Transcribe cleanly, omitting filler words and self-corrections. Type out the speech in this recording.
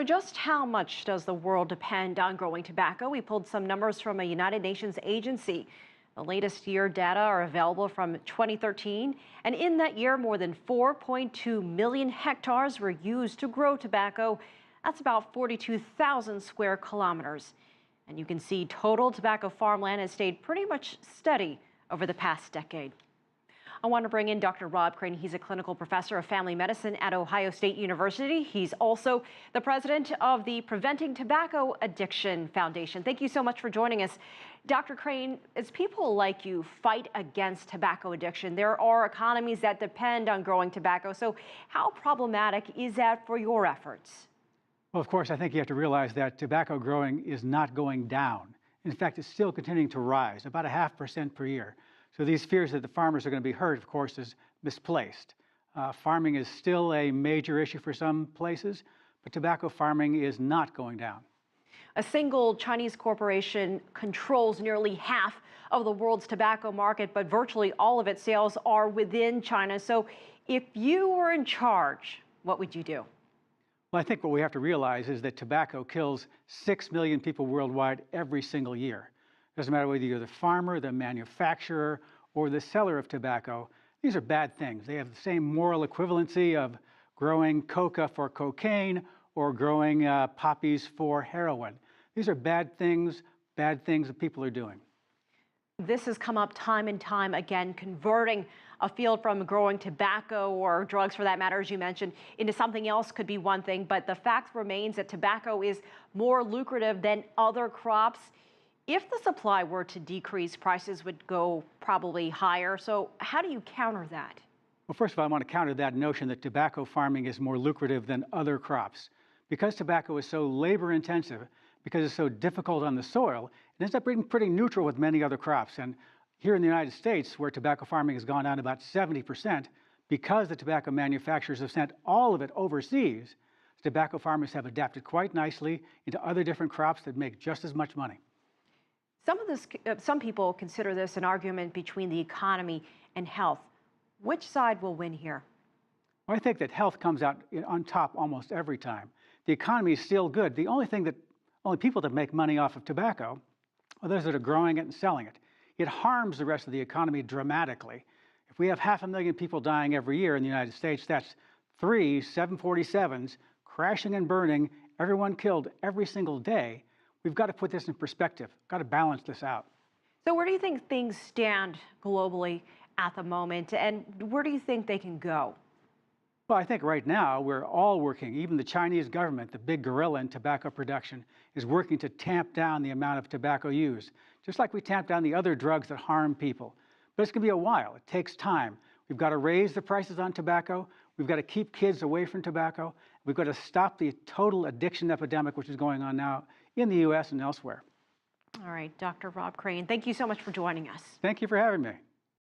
So just how much does the world depend on growing tobacco? We pulled some numbers from a United Nations agency. The latest year data are available from 2013, and in that year, more than 4.2 million hectares were used to grow tobacco. That's about 42,000 square kilometers. And you can see total tobacco farmland has stayed pretty much steady over the past decade. I want to bring in Dr. Rob Crane. He's a clinical professor of family medicine at Ohio State University. He's also the president of the Preventing Tobacco Addiction Foundation. Thank you so much for joining us. Dr. Crane, as people like you fight against tobacco addiction, there are economies that depend on growing tobacco. So how problematic is that for your efforts? Well, of course, I think you have to realize that tobacco growing is not going down. In fact, it's still continuing to rise, about 0.5% per year. So these fears that the farmers are going to be hurt, of course, is misplaced. Farming is still a major issue for some places, but tobacco farming is not going down. A single Chinese corporation controls nearly half of the world's tobacco market, but virtually all of its sales are within China. So if you were in charge, what would you do? Well, I think what we have to realize is that tobacco kills 6 million people worldwide every single year. Doesn't matter whether you're the farmer, the manufacturer, or the seller of tobacco. These are bad things. They have the same moral equivalency of growing coca for cocaine or growing poppies for heroin. These are bad things that people are doing. This has come up time and time again, converting a field from growing tobacco or drugs for that matter, as you mentioned, into something else could be one thing. But the fact remains that tobacco is more lucrative than other crops. If the supply were to decrease, prices would go probably higher. So how do you counter that? Well, first of all, I want to counter that notion that tobacco farming is more lucrative than other crops. Because tobacco is so labor intensive, because it's so difficult on the soil, it ends up being pretty neutral with many other crops. And here in the United States, where tobacco farming has gone down about 70%, because the tobacco manufacturers have sent all of it overseas, tobacco farmers have adapted quite nicely into other different crops that make just as much money. Some people consider this an argument between the economy and health. Which side will win here? Well, I think that health comes out on top almost every time. The economy is still good. The only people that make money off of tobacco are those that are growing it and selling it. It harms the rest of the economy dramatically. If we have 500,000 people dying every year in the United States, that's 3 747s crashing and burning, everyone killed every single day. We've got to put this in perspective, got to balance this out. So where do you think things stand globally at the moment, and where do you think they can go? Well, I think right now we're all working, even the Chinese government, the big gorilla in tobacco production, is working to tamp down the amount of tobacco used, just like we tamp down the other drugs that harm people. But it's going to be a while. It takes time. We've got to raise the prices on tobacco. We've got to keep kids away from tobacco. We've got to stop the total addiction epidemic, which is going on now in the U.S. and elsewhere. All right, Dr. Rob Crane, thank you so much for joining us. Thank you for having me.